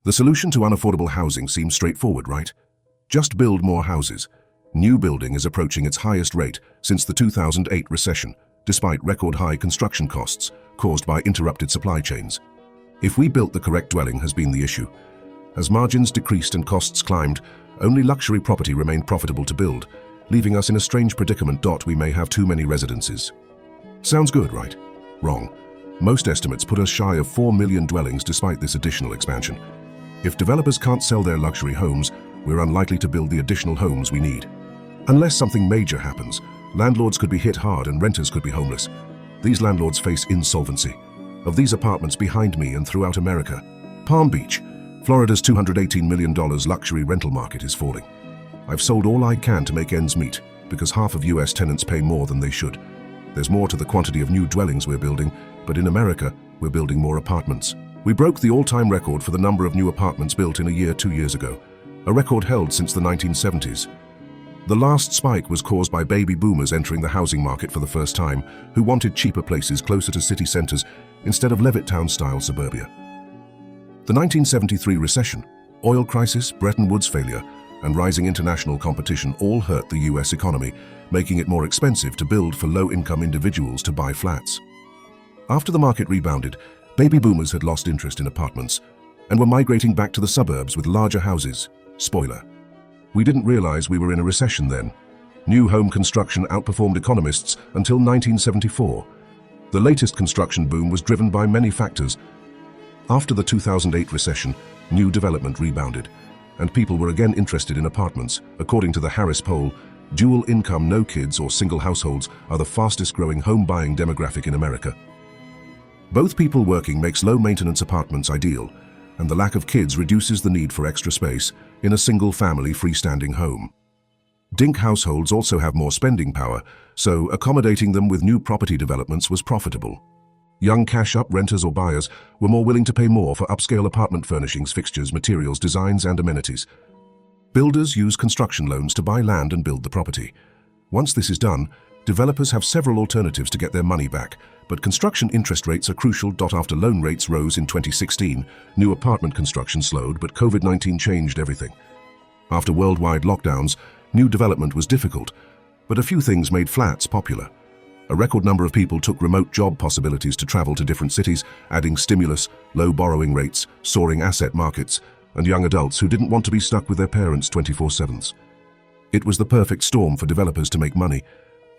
The solution to unaffordable housing seems straightforward, right? Just build more houses. New building is approaching its highest rate since the 2008 recession, despite record-high construction costs caused by interrupted supply chains. If we built the correct dwelling has been the issue. As margins decreased and costs climbed, only luxury property remained profitable to build, leaving us in a strange predicament. We may have too many residences. Sounds good, right? Wrong. Most estimates put us shy of 4 million dwellings despite this additional expansion. If developers can't sell their luxury homes, we're unlikely to build the additional homes we need. Unless something major happens, landlords could be hit hard and renters could be homeless. These landlords face insolvency. Of these apartments behind me and throughout America, Palm Beach, Florida's $218 million luxury rental market is falling. I've sold all I can to make ends meet because half of US tenants pay more than they should. There's more to the quantity of new dwellings we're building, but in America, we're building more apartments. We broke the all-time record for the number of new apartments built in a year 2 years ago, a record held since the 1970s. The last spike was caused by baby boomers entering the housing market for the first time, who wanted cheaper places closer to city centers instead of Levittown-style suburbia. The 1973 recession, oil crisis, Bretton Woods failure, and rising international competition all hurt the US economy, making it more expensive to build for low-income individuals to buy flats. After the market rebounded, baby boomers had lost interest in apartments and were migrating back to the suburbs with larger houses. Spoiler. We didn't realize we were in a recession then. New home construction outperformed economists until 1974. The latest construction boom was driven by many factors. After the 2008 recession, new development rebounded, and people were again interested in apartments. According to the Harris poll, dual income, no kids or single households are the fastest growing home buying demographic in America. Both people working makes low-maintenance apartments ideal, and the lack of kids reduces the need for extra space in a single-family freestanding home. Dink households also have more spending power, so accommodating them with new property developments was profitable. Young cash-up renters or buyers were more willing to pay more for upscale apartment furnishings, fixtures, materials, designs, and amenities. Builders use construction loans to buy land and build the property. Once this is done, developers have several alternatives to get their money back, but construction interest rates are crucial. After loan rates rose in 2016, new apartment construction slowed, but COVID-19 changed everything. After worldwide lockdowns, new development was difficult, but a few things made flats popular. A record number of people took remote job possibilities to travel to different cities, adding stimulus, low borrowing rates, soaring asset markets, and young adults who didn't want to be stuck with their parents 24/7. It was the perfect storm for developers to make money.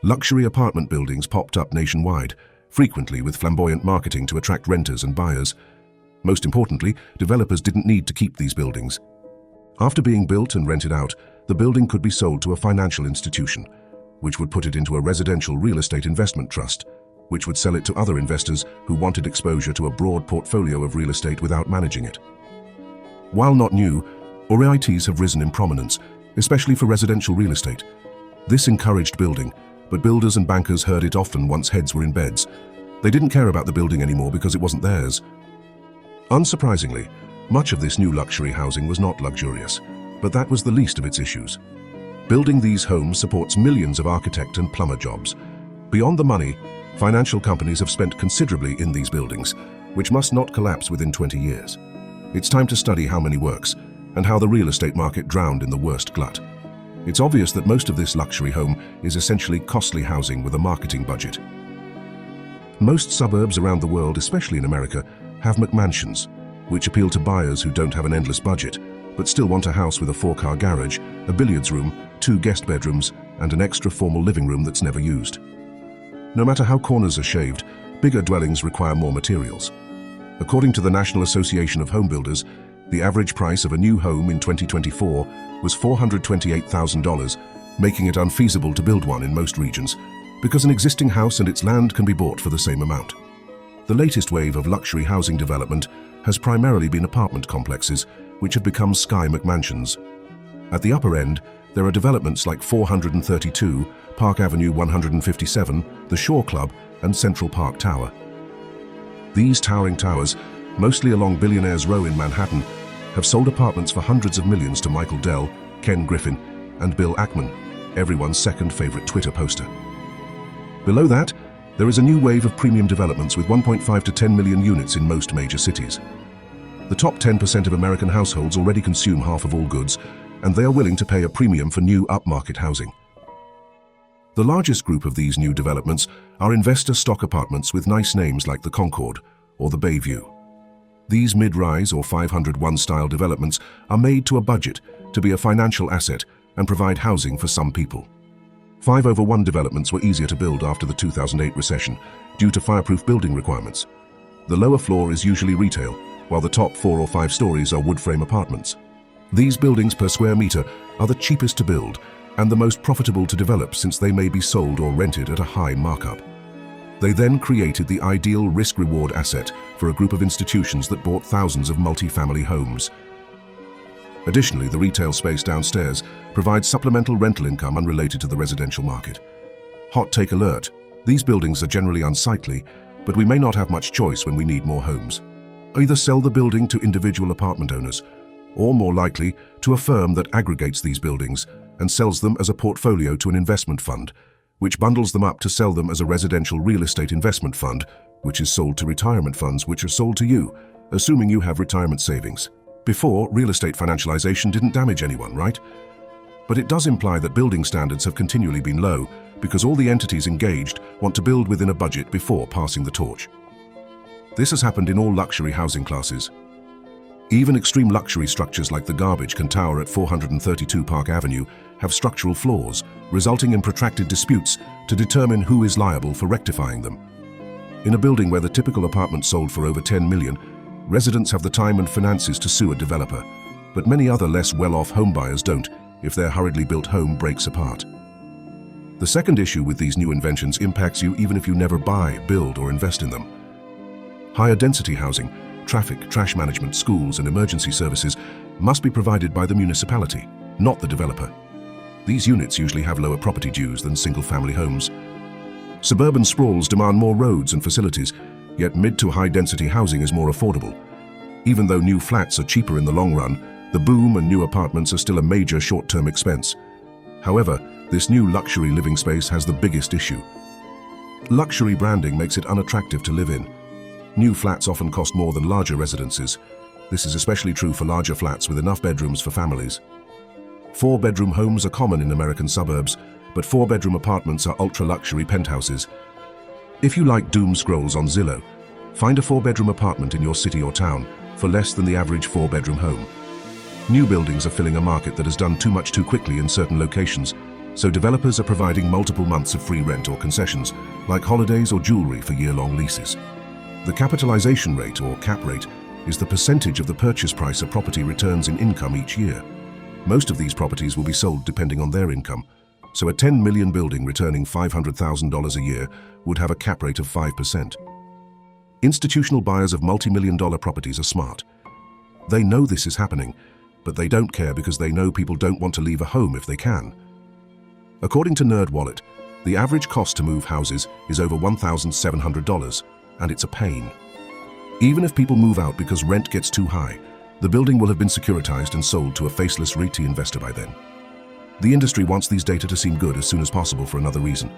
Luxury apartment buildings popped up nationwide, frequently with flamboyant marketing to attract renters and buyers. Most importantly, developers didn't need to keep these buildings. After being built and rented out, the building could be sold to a financial institution, which would put it into a residential real estate investment trust, which would sell it to other investors who wanted exposure to a broad portfolio of real estate without managing it. While not new, REITs have risen in prominence, especially for residential real estate. This encouraged building, but builders and bankers heard it often once heads were in beds. They didn't care about the building anymore because it wasn't theirs. Unsurprisingly, much of this new luxury housing was not luxurious, but that was the least of its issues. Building these homes supports millions of architect and plumber jobs. Beyond the money, financial companies have spent considerably in these buildings, which must not collapse within 20 years. It's time to study how money works and how the real estate market drowned in the worst glut. It's obvious that most of this luxury home is essentially costly housing with a marketing budget. Most suburbs around the world, especially in America, have McMansions, which appeal to buyers who don't have an endless budget, but still want a house with a 4-car garage, a billiards room, 2 guest bedrooms, and an extra formal living room that's never used. No matter how corners are shaved, bigger dwellings require more materials. According to the National Association of Home Builders, the average price of a new home in 2024 was $428,000, making it unfeasible to build one in most regions, because an existing house and its land can be bought for the same amount. The latest wave of luxury housing development has primarily been apartment complexes, which have become sky McMansions. At the upper end, there are developments like 432, Park Avenue 157, the Shore Club, and Central Park Tower. These towering towers, mostly along Billionaires Row in Manhattan, have sold apartments for hundreds of millions to Michael Dell, Ken Griffin, and Bill Ackman, everyone's second favorite Twitter poster. Below that, there is a new wave of premium developments with 1.5 to 10 million units in most major cities. The top 10% of American households already consume half of all goods, and they are willing to pay a premium for new upmarket housing. The largest group of these new developments are investor stock apartments with nice names like the Concord or the Bayview. These mid-rise or 501-style developments are made to a budget to be a financial asset and provide housing for some people. 5/1 developments were easier to build after the 2008 recession due to fireproof building requirements. The lower floor is usually retail, while the top 4 or 5 stories are wood frame apartments. These buildings per square meter are the cheapest to build and the most profitable to develop since they may be sold or rented at a high markup. They then created the ideal risk-reward asset for a group of institutions that bought thousands of multi-family homes. Additionally, the retail space downstairs provides supplemental rental income unrelated to the residential market. Hot take alert: these buildings are generally unsightly, but we may not have much choice when we need more homes. Either sell the building to individual apartment owners, or more likely, to a firm that aggregates these buildings and sells them as a portfolio to an investment fund, which bundles them up to sell them as a residential real estate investment fund, which is sold to retirement funds which are sold to you, assuming you have retirement savings. Before, real estate financialization didn't damage anyone, right? But it does imply that building standards have continually been low because all the entities engaged want to build within a budget before passing the torch. This has happened in all luxury housing classes. Even extreme luxury structures like the Garbage Can Tower at 432 Park Avenue have structural flaws, resulting in protracted disputes to determine who is liable for rectifying them. In a building where the typical apartment sold for over $10 million, residents have the time and finances to sue a developer, but many other less well-off homebuyers don't if their hurriedly built home breaks apart. The second issue with these new inventions impacts you even if you never buy, build, or invest in them. Higher density housing, traffic, trash management, schools, and emergency services must be provided by the municipality, not the developer. These units usually have lower property dues than single-family homes. Suburban sprawls demand more roads and facilities, yet mid to high-density housing is more affordable. Even though new flats are cheaper in the long run, the boom and new apartments are still a major short-term expense. However, this new luxury living space has the biggest issue. Luxury branding makes it unattractive to live in. New flats often cost more than larger residences. This is especially true for larger flats with enough bedrooms for families. 4-bedroom homes are common in American suburbs, but 4-bedroom apartments are ultra-luxury penthouses. If you like doom scrolls on Zillow, find a 4-bedroom apartment in your city or town for less than the average 4-bedroom home. New buildings are filling a market that has done too much too quickly in certain locations, so developers are providing multiple months of free rent or concessions, like holidays or jewelry for year-long leases. The capitalization rate, or cap rate, is the percentage of the purchase price a property returns in income each year. Most of these properties will be sold depending on their income, so a $10 million building returning $500,000 a year would have a cap rate of 5%. Institutional buyers of multi-million-dollar properties are smart. They know this is happening, but they don't care because they know people don't want to leave a home if they can. According to NerdWallet, the average cost to move houses is over $1,700, and it's a pain. Even if people move out because rent gets too high, the building will have been securitized and sold to a faceless REIT investor by then. The industry wants these data to seem good as soon as possible for another reason.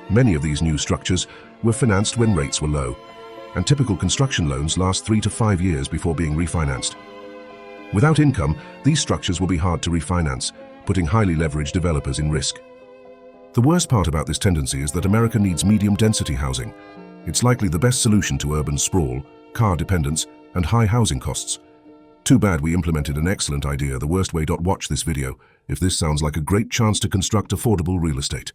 Many of these new structures were financed when rates were low, and typical construction loans last 3 to 5 years before being refinanced. Without income, these structures will be hard to refinance, putting highly leveraged developers in risk. The worst part about this tendency is that America needs medium-density housing. It's likely the best solution to urban sprawl, car dependence, and high housing costs. Too bad we implemented an excellent idea the worst way. Watch this video if this sounds like a great chance to construct affordable real estate.